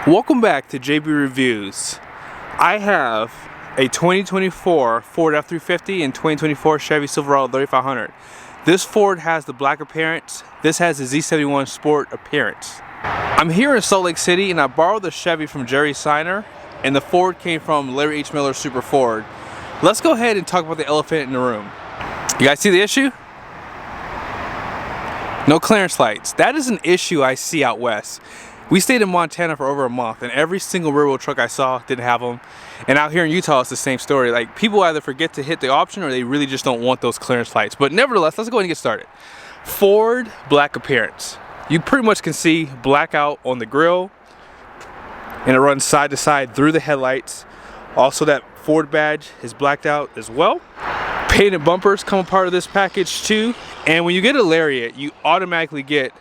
Welcome back to JB Reviews. I have a 2024 Ford F350 and 2024 Chevy Silverado 3500. This Ford has the black appearance. This has the Z71 Sport appearance. I'm here in Salt Lake City and I borrowed the Chevy from Jerry Seiner and the Ford came from Larry H. Miller Super Ford. Let's go ahead and talk about the elephant in the room. You guys see the issue? No clearance lights. That is an issue I see out west. We stayed in Montana for over a month and every single rear-wheel truck I saw didn't have them. And out here in Utah it's the same story. Like, people either forget to hit the option or they really just don't want those clearance lights. But nevertheless, let's go ahead and get started. Ford black appearance. You pretty much can see blackout on the grille and it runs side to side through the headlights. Also, that Ford badge is blacked out as well. Painted bumpers come a part of this package too. And when you get a Lariat, you automatically get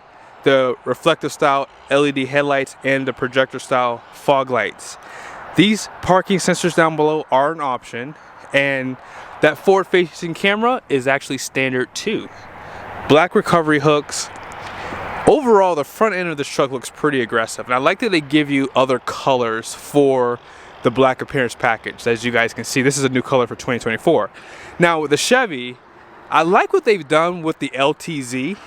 the reflective style LED headlights and the projector style fog lights. These parking sensors down below are an option, and that forward facing camera is actually standard too. Black recovery hooks. Overall, the front end of this truck looks pretty aggressive, and I like that they give you other colors for the black appearance package. As you guys can see, this is a new color for 2024. Now with the Chevy, I like what they've done with the LTZ,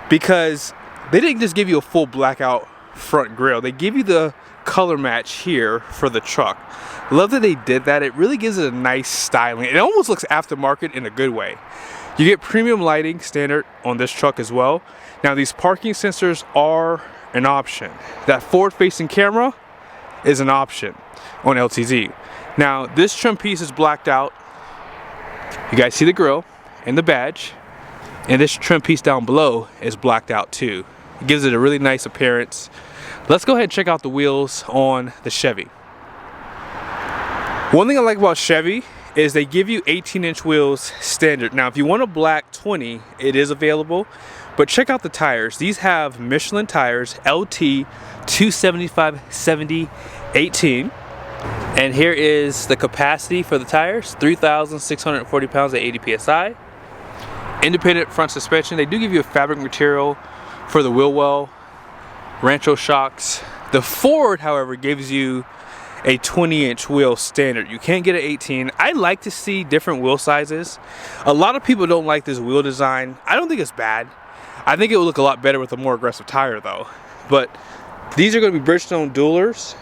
because they didn't just give you a full blackout front grille. They give you the color match here for the truck. Love that they did that. It really gives it a nice styling. It almost looks aftermarket in a good way. You get premium lighting standard on this truck as well. Now these parking sensors are an option. That forward facing camera is an option on LTZ. Now this trim piece is blacked out. You guys see the grille and the badge. And this trim piece down below is blacked out too. It gives it a really nice appearance. Let's go ahead and check out the wheels on the Chevy. One thing I like about Chevy is they give you 18-inch wheels standard. Now if you want a black 20, it is available, but check out the tires. These have Michelin tires, LT 275/70/18. And here is the capacity for the tires, 3,640 pounds at 80 psi. Independent front suspension. They do give you a fabric material for the wheel well, Rancho shocks. The Ford, however, gives you a 20-inch wheel standard. You can't get an 18. I like to see different wheel sizes. A lot of people don't like this wheel design. I don't think it's bad. I think it would look a lot better with a more aggressive tire though. But these are going to be Bridgestone dualers.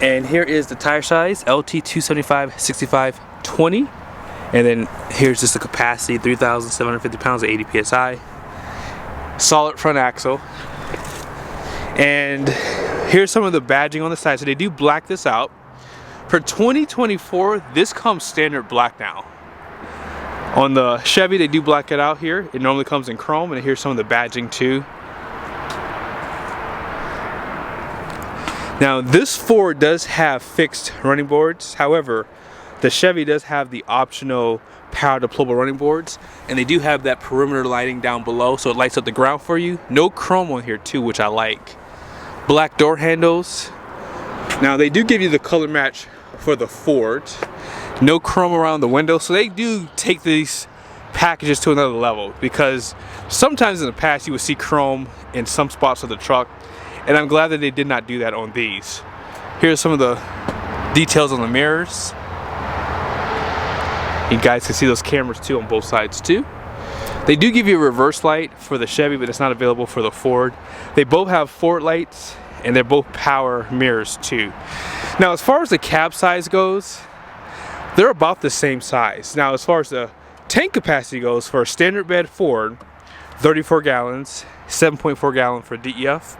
And here is the tire size, LT 275/65/20. And then here's just the capacity, 3,750 pounds at 80 psi. Solid front axle. And here's some of the badging on the side. So they do black this out. For 2024, this comes standard black now. On the Chevy, they do black it out here. It normally comes in chrome, and here's some of the badging too. Now this Ford does have fixed running boards. However, the Chevy does have the optional power deployable running boards, and they do have that perimeter lighting down below, so it lights up the ground for you. No chrome on here too, which I like. Black door handles. Now they do give you the color match for the Ford. No chrome around the window, so they do take these packages to another level, because sometimes in the past you would see chrome in some spots of the truck, and I'm glad that they did not do that on these. Here's some of the details on the mirrors. You guys can see those cameras too on both sides too. They do give you a reverse light for the Chevy, but it's not available for the Ford. They both have forward lights and they're both power mirrors too. Now as far as the cab size goes, they're about the same size. Now as far as the tank capacity goes, for a standard bed Ford, 34 gallons, 7.4 gallon for DEF.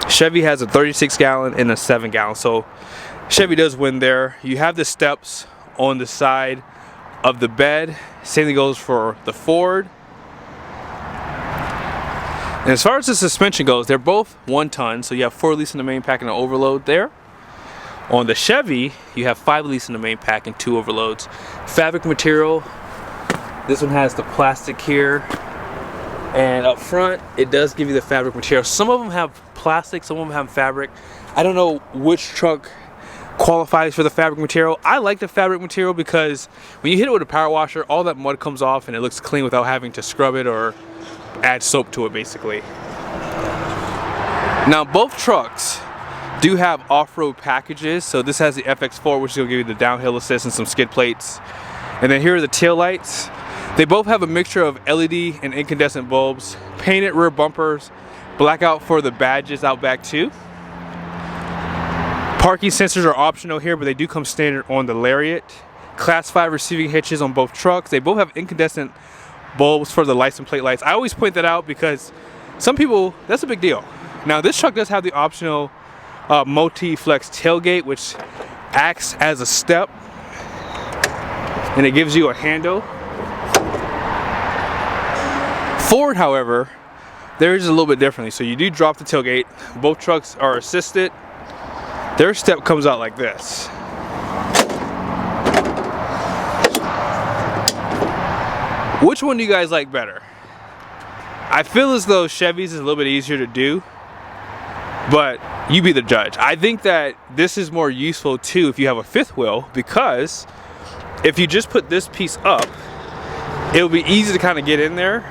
Chevy has a 36 gallon and a 7 gallon. So Chevy does win there. You have the steps on the side of the bed. Same thing goes for the Ford. And as far as the suspension goes, they're both 1 ton, so you have 4 release in the main pack and an overload there. On the Chevy, you have 5 release in the main pack and 2 overloads. Fabric material. This one has the plastic here, and up front it does give you the fabric material. Some of them have plastic, some of them have fabric. I don't know which truck qualifies for the fabric material. I like the fabric material because when you hit it with a power washer, all that mud comes off and it looks clean without having to scrub it or add soap to it basically. Now both trucks do have off-road packages. So this has the FX4, which will give you the downhill assist and some skid plates. And then here are the tail lights. They both have a mixture of LED and incandescent bulbs, painted rear bumpers, blackout for the badges out back too. Parking sensors are optional here, but they do come standard on the Lariat. Class 5 receiving hitches on both trucks. They both have incandescent bulbs for the license plate lights. I always point that out because some people, that's a big deal. Now this truck does have the optional multi-flex tailgate, which acts as a step, and it gives you a handle. Ford, however, theirs is a little bit differently. So you do drop the tailgate. Both trucks are assisted. Their step comes out like this. Which one do you guys like better? I feel as though Chevy's is a little bit easier to do, but you be the judge. I think that this is more useful too if you have a fifth wheel, because if you just put this piece up, it'll be easy to kind of get in there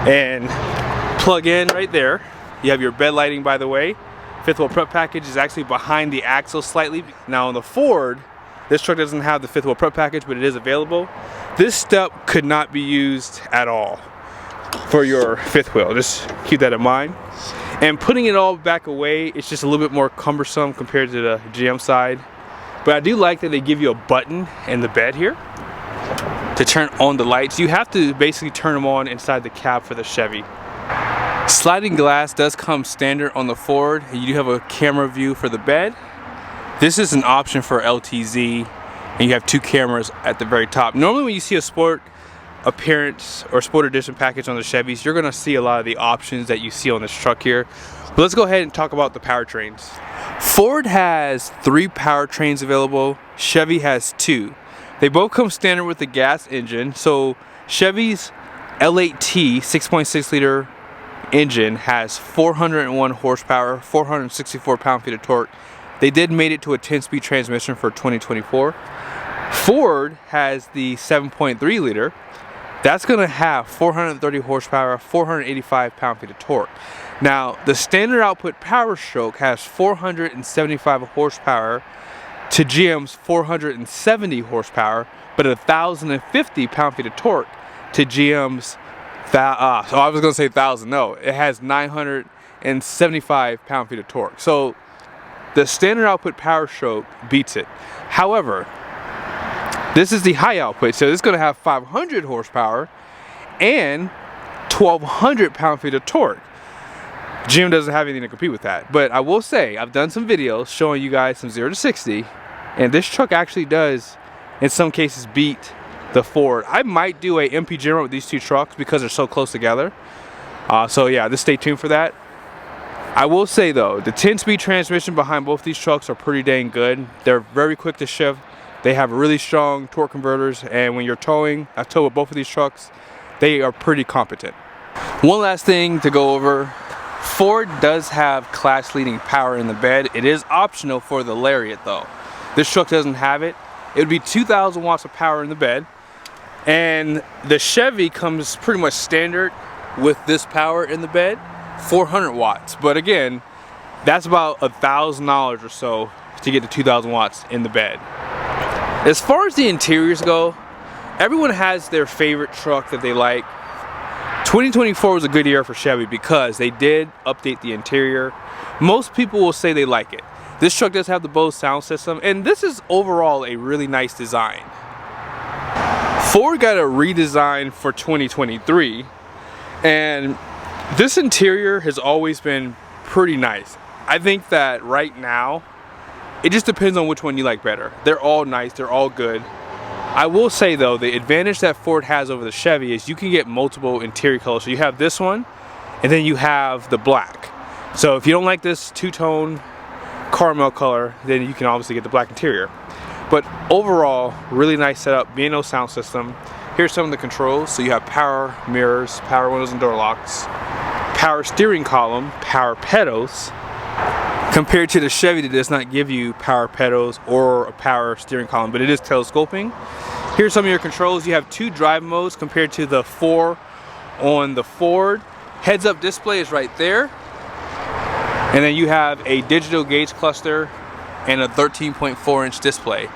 and plug in right there. You have your bed lighting, by the way. Fifth wheel prep package is actually behind the axle slightly. Now on the Ford, this truck doesn't have the fifth wheel prep package, but it is available. This step could not be used at all for your fifth wheel. Just keep that in mind. And putting it all back away, it's just a little bit more cumbersome compared to the GM side. But I do like that they give you a button in the bed here to turn on the lights. You have to basically turn them on inside the cab for the Chevy. Sliding glass does come standard on the Ford. You do have a camera view for the bed. This is an option for LTZ, and you have two cameras at the very top. Normally when you see a sport appearance or sport edition package on the Chevys, you're gonna see a lot of the options that you see on this truck here. But let's go ahead and talk about the powertrains. Ford has 3 powertrains available. Chevy has 2. They both come standard with the gas engine. So Chevy's L8T 6.6 liter engine has 401 horsepower, 464 pound-feet of torque. They did made it to a 10-speed transmission for 2024. Ford has the 7.3 liter. That's going to have 430 horsepower, 485 pound-feet of torque. Now, the standard output power stroke has 475 horsepower to GM's 470 horsepower, but 1,050 pound-feet of torque to GM's, so I was going to say 1,000, no, it has 975 pound-feet of torque. So the standard output power stroke beats it. However, this is the high output, so it's going to have 500 horsepower and 1,200 pound-feet of torque. GM doesn't have anything to compete with that. But I will say, I've done some videos showing you guys from 0 to 60, and this truck actually does, in some cases, beat the Ford. I might do a MP General with these two trucks because they're so close together. So yeah, just stay tuned for that. I will say though, the 10-speed transmission behind both these trucks are pretty dang good. They're very quick to shift. They have really strong torque converters, and when you're towing, I've towed with both of these trucks, they are pretty competent. One last thing to go over. Ford does have class-leading power in the bed. It is optional for the Lariat though. This truck doesn't have it. It would be 2,000 watts of power in the bed. And the Chevy comes pretty much standard with this power in the bed, 400 watts. But again, that's about $1,000 or so to get to 2,000 watts in the bed. As far as the interiors go, everyone has their favorite truck that they like. 2024 was a good year for Chevy because they did update the interior. Most people will say they like it. This truck does have the Bose sound system, and this is overall a really nice design. Ford got a redesign for 2023, and this interior has always been pretty nice. I think that right now, it just depends on which one you like better. They're all nice, they're all good. I will say though, the advantage that Ford has over the Chevy is you can get multiple interior colors. So you have this one, and then you have the black. So if you don't like this two-tone caramel color, then you can obviously get the black interior. But overall, really nice setup, B&O sound system. Here's some of the controls. So you have power mirrors, power windows and door locks, power steering column, power pedals. Compared to the Chevy that does not give you power pedals or a power steering column, but it is telescoping. Here's some of your controls. You have 2 drive modes compared to the 4 on the Ford. Heads-up display is right there. And then you have a digital gauge cluster and a 13.4-inch display.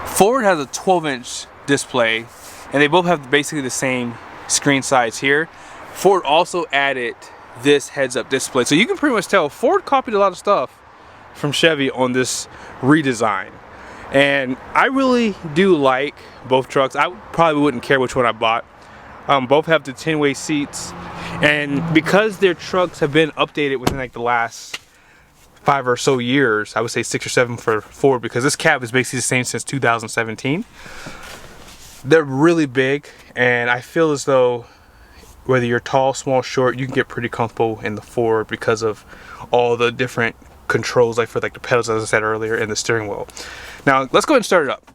Ford has a 12-inch display, and they both have basically the same screen size here. Ford also added this heads-up display, so you can pretty much tell Ford copied a lot of stuff from Chevy on this redesign. And I really do like both trucks. I probably wouldn't care which one I bought. Both have the 10-way seats, and because their trucks have been updated within like the last 5 or so years, I would say 6 or 7 for Ford, because this cab is basically the same since 2017. They're really big, and I feel as though whether you're tall, small, short, you can get pretty comfortable in the Ford because of all the different controls, like for like the pedals, as I said earlier, and the steering wheel. Now let's go ahead and start it up.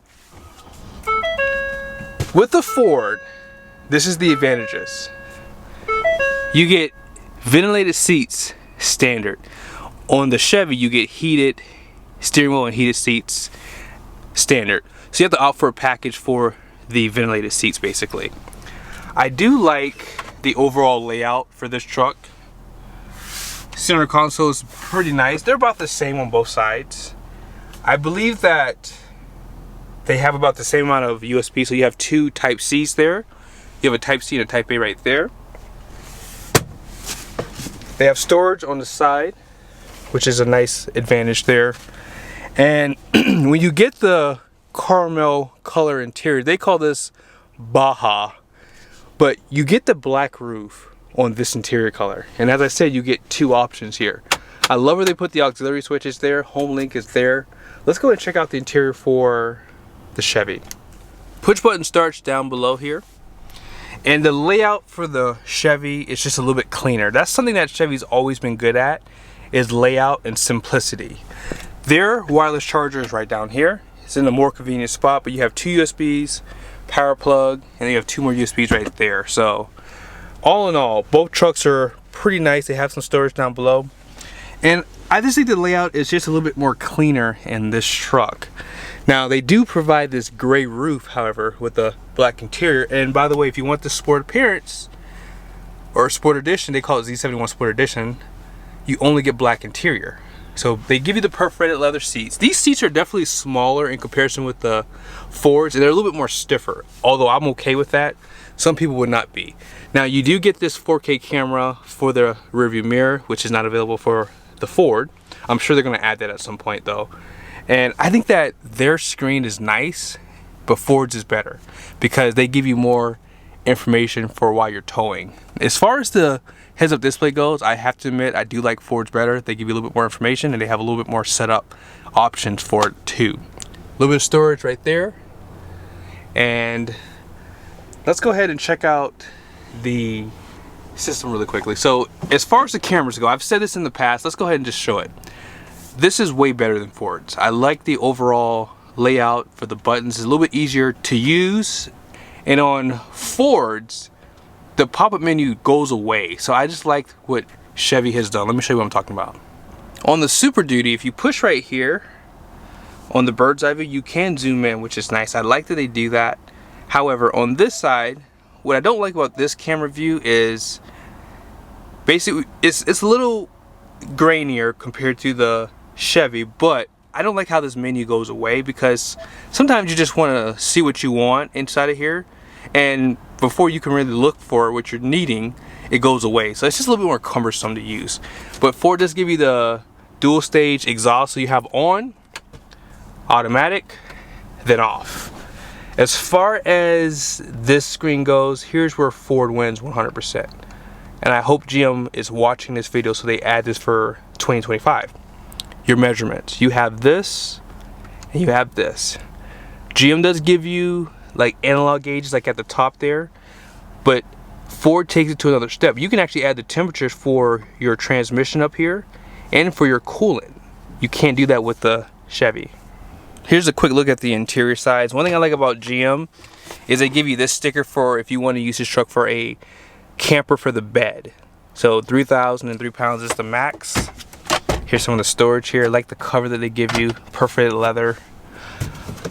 With the Ford, this is the advantages. You get ventilated seats standard. On the Chevy, you get heated steering wheel and heated seats standard. So you have to opt for a package for the ventilated seats, basically. I do like the overall layout for this truck. Center console is pretty nice. They're about the same on both sides. I believe that they have about the same amount of USB, so you have 2 Type C's there. You have a Type C and a Type A right there. They have storage on the side, which is a nice advantage there. And when you get the caramel color interior, they call this Baja, but you get the black roof on this interior color. And as I said, you get 2 options here. I love where they put the auxiliary switches there. Home link is there. Let's go ahead and check out the interior for the Chevy. Push button starts down below here. And the layout for the Chevy is just a little bit cleaner. That's something that Chevy's always been good at, is layout and simplicity. Their wireless charger is right down here. It's in a more convenient spot, but you have 2 USBs, power plug, and you have 2 more USBs right there. So all in all, both trucks are pretty nice. They have some storage down below. And I just think the layout is just a little bit more cleaner in this truck. Now they do provide this gray roof, however, with the black interior. And by the way, if you want the sport appearance or sport edition, they call it Z71 Sport Edition, you only get black interior. So they give you the perforated leather seats. These seats are definitely smaller in comparison with the Fords, and they're a little bit more stiffer, although I'm okay with that. Some people would not be. Now you do get this 4K camera for the rearview mirror, which is not available for the Ford. I'm sure they're going to add that at some point though. And I think that their screen is nice, but Ford's is better because they give you more information for while you're towing. As far as the heads-up display goes, I have to admit I do like Ford's better. They give you a little bit more information, and they have a little bit more setup options for it too. A little bit of storage right there. And let's go ahead and check out the system really quickly. So as far as the cameras go, I've said this in the past, let's go ahead and just show it. This is way better than Ford's. I like the overall layout for the buttons. It's a little bit easier to use. And on Ford's, the pop-up menu goes away. So I just like what Chevy has done. Let me show you what I'm talking about. On the Super Duty, if you push right here on the bird's eye view, you can zoom in, which is nice. I like that they do that. However, on this side, what I don't like about this camera view is basically it's a little grainier compared to the Chevy, but I don't like how this menu goes away, because sometimes you just want to see what you want inside of here, and before you can really look for what you're needing, it goes away. So it's just a little bit more cumbersome to use. But Ford does give you the dual stage exhaust, so you have on, automatic, then off. As far as this screen goes, here's where Ford wins 100%. And I hope GM is watching this video so they add this for 2025. Your measurements. You have this, and you have this. GM does give you like analog gauges like at the top there, but Ford takes it to another step. You can actually add the temperatures for your transmission up here and for your coolant. You can't do that with the Chevy. Here's a quick look at the interior sides. One thing I like about GM is they give you this sticker for if you want to use this truck for a camper for the bed. So 3,003 pounds is the max. Here's some of the storage here. I like the cover that they give you, perforated leather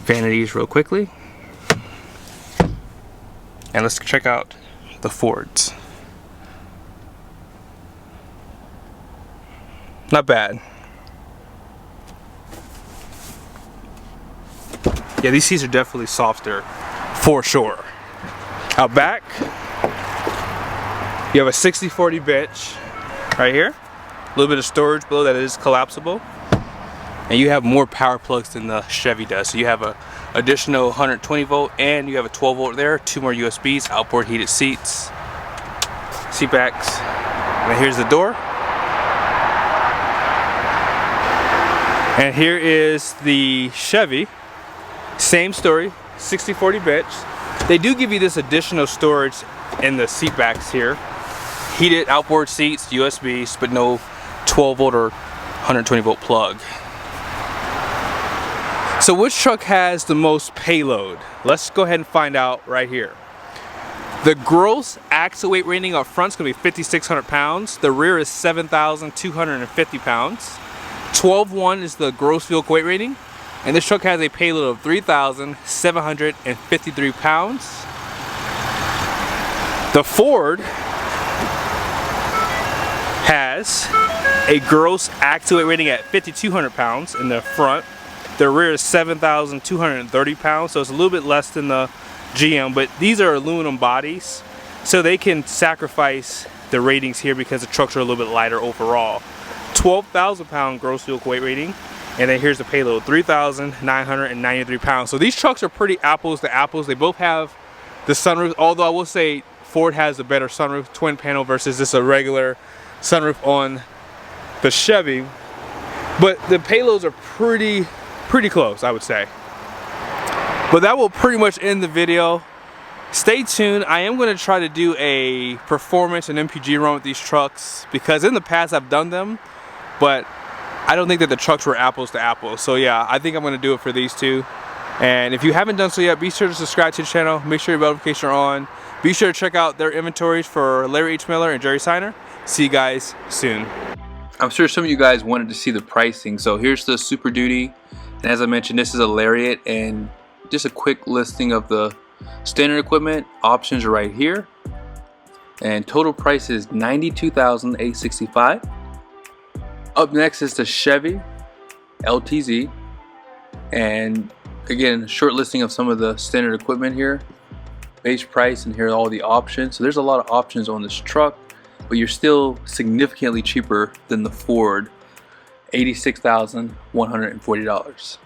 vanities real quickly. And let's check out the Fords. Not bad. Yeah, these seats are definitely softer, for sure. Out back, you have a 60/40 bench right here. A little bit of storage below that is collapsible. And you have more power plugs than the Chevy does. So you have a additional 120 volt and you have a 12 volt there, 2 more USBs, outboard heated seats, seat backs. And here's the door. And here is the Chevy. Same story, 60/40 bench. They do give you this additional storage in the seat backs here. Heated outboard seats, USBs, but no 12 volt or 120 volt plug. So which truck has the most payload? Let's go ahead and find out right here. The gross axle weight rating up front is going to be 5,600 pounds. The rear is 7,250 pounds. 12.1 is the gross vehicle weight rating. And this truck has a payload of 3,753 pounds. The Ford has a gross axle weight rating at 5,200 pounds in the front. The rear is 7,230 pounds, so it's a little bit less than the GM, but these are aluminum bodies, so they can sacrifice the ratings here because the trucks are a little bit lighter overall. 12,000 pound gross vehicle weight rating, and then here's the payload, 3,993 pounds. So these trucks are pretty apples to apples. They both have the sunroof, although I will say Ford has a better sunroof, twin panel versus just a regular sunroof on the Chevy. But the payloads are pretty close, I would say. But that will pretty much end the video. Stay tuned. I am going to try to do a performance and MPG run with these trucks because in the past I've done them, but I don't think that the trucks were apples to apples. So yeah, I think I'm going to do it for these two. And if you haven't done so yet, be sure to subscribe to the channel. Make sure your notifications are on. Be sure to check out their inventories for Larry H. Miller and Jerry Seiner. See you guys soon. I'm sure some of you guys wanted to see the pricing. So here's the Super Duty. And as I mentioned, this is a Lariat, and just a quick listing of the standard equipment. Options are right here. And total price is $92,865. Up next is the Chevy LTZ. And again, short listing of some of the standard equipment here. Base price, and here are all the options. So there's a lot of options on this truck, but you're still significantly cheaper than the Ford. $86,140.